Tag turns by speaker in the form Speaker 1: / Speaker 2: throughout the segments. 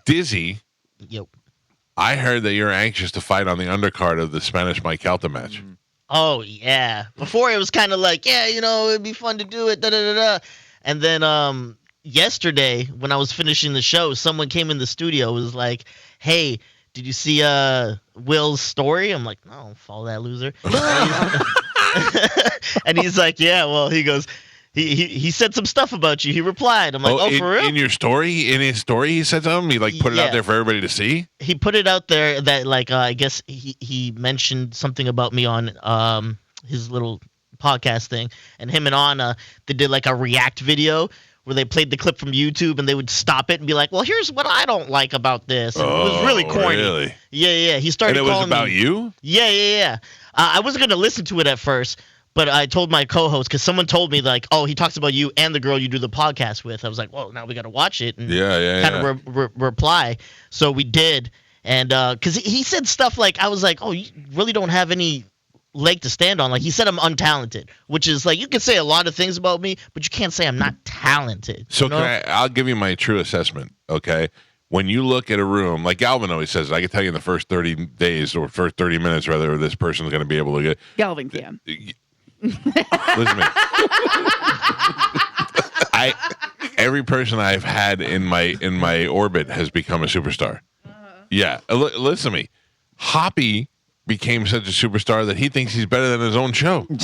Speaker 1: Dizzy,
Speaker 2: Yo.
Speaker 1: I heard that you're anxious to fight on the undercard of the Spanish Mike Calta match.
Speaker 2: Oh, yeah. Before it was kind of like, yeah, it'd be fun to do it, da-da-da-da. And then yesterday, when I was finishing the show, someone came in the studio, was like, hey, did you see Will's story? I'm like, no, I don't follow that loser. And he's like, yeah, well, he goes, he said some stuff about you. He replied. I'm like, for real?
Speaker 1: In his story, he said something? He put it out there for everybody to see?
Speaker 2: He put it out there that I guess he mentioned something about me on his little podcast thing, and him and Anna, they did a react video where they played the clip from YouTube and they would stop it and be like, well, here's what I don't like about this. And it was really corny.
Speaker 1: Really?
Speaker 2: Yeah. He started
Speaker 1: and it was
Speaker 2: calling
Speaker 1: about
Speaker 2: me,
Speaker 1: you?
Speaker 2: Yeah. I wasn't going to listen to it at first, but I told my co-host, because someone told me, he talks about you and the girl you do the podcast with. I was like, well, now we got to watch it and kind of reply. So we did. And because he said stuff I was like, oh, you really don't have any leg to stand on. He said I'm untalented, which is you can say a lot of things about me, but you can't say I'm not talented.
Speaker 1: So I'll give you my true assessment, okay? When you look at a room, like Galvin always says, I can tell you in the first 30 days or first 30 minutes whether this person's going to be able to get...
Speaker 3: Galvin can.
Speaker 1: Listen to me. Every person I've had in my orbit has become a superstar. Yeah, listen to me. Hoppy became such a superstar that he thinks he's better than his own show. He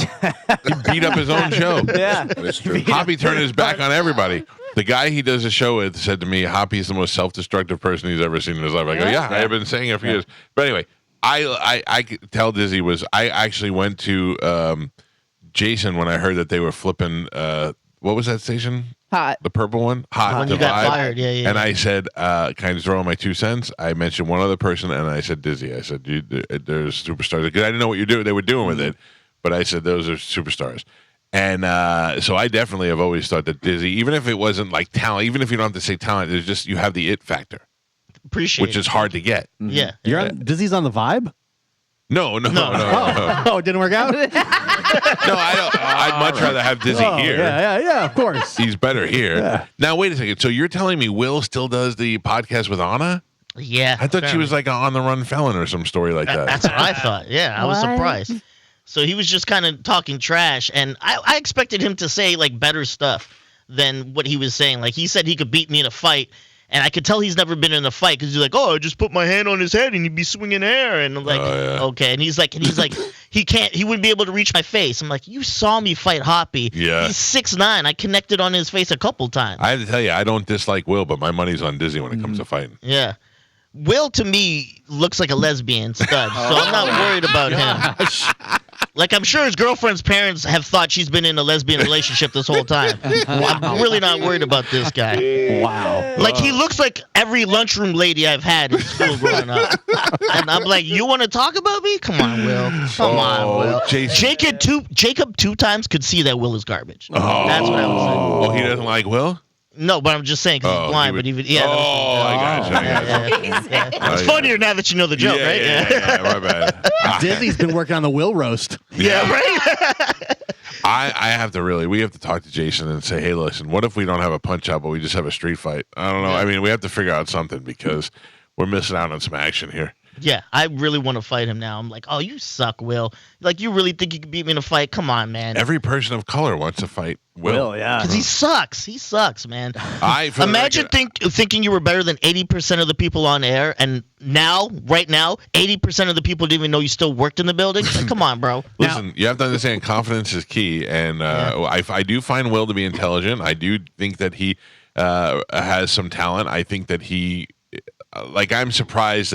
Speaker 1: beat up his own show.
Speaker 4: Yeah,
Speaker 1: that's true. Hoppy turned his back on everybody. The guy he does a show with said to me, Hoppy's the most self-destructive person he's ever seen in his life. I go, yeah. I have been saying it for years. But anyway, I could tell Dizzy I actually went to Jason when I heard that they were flipping, what was that station?
Speaker 3: Hot.
Speaker 1: The purple one? Hot.
Speaker 2: When you got fired, yeah.
Speaker 1: And I said, can I just throw in my 2 cents? I mentioned one other person, and I said Dizzy. I said, there's superstars. Because I didn't know what they were doing with it, but I said, those are superstars. And so I definitely have always thought that Dizzy, even if it wasn't talent, even if you don't have to say talent, there's just, you have the it factor.
Speaker 2: Appreciate
Speaker 1: which is hard to get.
Speaker 2: Yeah.
Speaker 4: Dizzy's on the Vibe?
Speaker 1: No.
Speaker 4: Oh, it didn't work out?
Speaker 1: No, I don't. I'd much rather have Dizzy here.
Speaker 4: Yeah, of course.
Speaker 1: He's better here.
Speaker 4: Yeah.
Speaker 1: Now, wait a second. So you're telling me Will still does the podcast with Anna?
Speaker 2: Yeah.
Speaker 1: I thought she was an on-the-run felon or some story like that.
Speaker 2: That's what I thought. Yeah, I was surprised. So he was just kind of talking trash, and I expected him to say, better stuff than what he was saying. He said he could beat me in a fight, and I could tell he's never been in a fight because he's like, oh, I just put my hand on his head and he'd be swinging hair. And I'm like, okay. And he's like, he wouldn't be able to reach my face. I'm like, you saw me fight Hoppy.
Speaker 1: Yeah.
Speaker 2: He's 6'9". I connected on his face a couple times.
Speaker 1: I have to tell you, I don't dislike Will, but my money's on Dizzy when it comes to fighting.
Speaker 2: Yeah. Will, to me, looks like a lesbian stud, so I'm not worried about him. I'm sure his girlfriend's parents have thought she's been in a lesbian relationship this whole time. I'm really not worried about this guy.
Speaker 4: Wow.
Speaker 2: He looks like every lunchroom lady I've had in school growing up. And I'm like, you want to talk about me? Come on, Will. Come on, Will. Jacob 2 times could see that Will is garbage. That's what I was saying.
Speaker 1: Oh, he doesn't like Will?
Speaker 2: No, but I'm just saying because he's blind. But even
Speaker 1: I got
Speaker 2: It's funnier now that you know the joke, right?
Speaker 1: Yeah, my bad.
Speaker 4: Dizzy's been working on the Will roast.
Speaker 2: Yeah, right.
Speaker 1: We have to talk to Jason and say, hey, listen, what if we don't have a punch out, but we just have a street fight? I don't know. I mean, we have to figure out something because we're missing out on some action here.
Speaker 2: Yeah, I really want to fight him now. I'm like, oh, you suck, Will. You really think you can beat me in a fight? Come on, man.
Speaker 1: Every person of color wants to fight Will.
Speaker 4: Yeah.
Speaker 2: Because he sucks. He sucks, man. Imagine thinking you were better than 80% of the people on air, and right now, 80% of the people didn't even know you still worked in the building. Come on, bro.
Speaker 1: Listen, you have to understand confidence is key, and I do find Will to be intelligent. I do think that he has some talent. I think that he, I'm surprised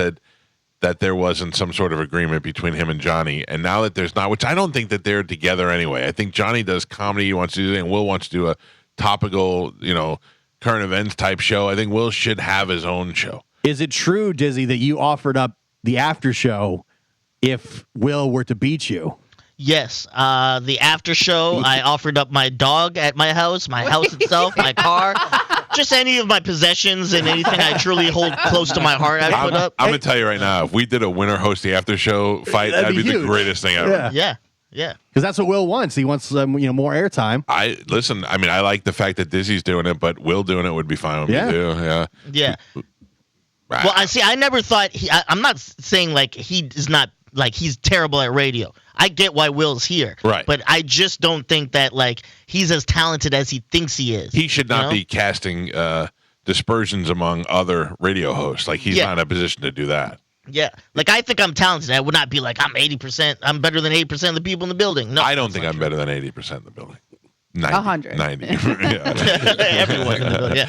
Speaker 1: that there wasn't some sort of agreement between him and Johnny. And now that there's not, which I don't think that they're together anyway. I think Johnny does comedy, he wants to do it, and Will wants to do a topical, current events type show. I think Will should have his own show.
Speaker 4: Is it true, Dizzy, that you offered up the after show if Will were to beat you?
Speaker 2: Yes. The after show, I offered up my dog at my house itself, my car. Just any of my possessions and anything I truly hold close to my heart, I put up.
Speaker 1: I'm going to tell you right now, if we did a winner host the after show fight, that'd be the greatest thing ever.
Speaker 2: Yeah.
Speaker 4: Because that's what Will wants. He wants more airtime.
Speaker 1: I like the fact that Dizzy's doing it, but Will doing it would be fine with me too. Yeah. Right.
Speaker 2: Well, I never thought I'm not saying like he is not like he's terrible at radio. I get why Will's here.
Speaker 1: Right.
Speaker 2: But I just don't think that like he's as talented as he thinks he is.
Speaker 1: He should not be casting dispersions among other radio hosts. Like he's not in a position to do that.
Speaker 2: Yeah. Like I think I'm talented. I would not be like I'm 80%. I'm better than 80% of the people in the building. No.
Speaker 1: I don't think I'm better than 80% of the building. 90.
Speaker 3: 100.
Speaker 1: 90.
Speaker 2: Everyone. Yeah.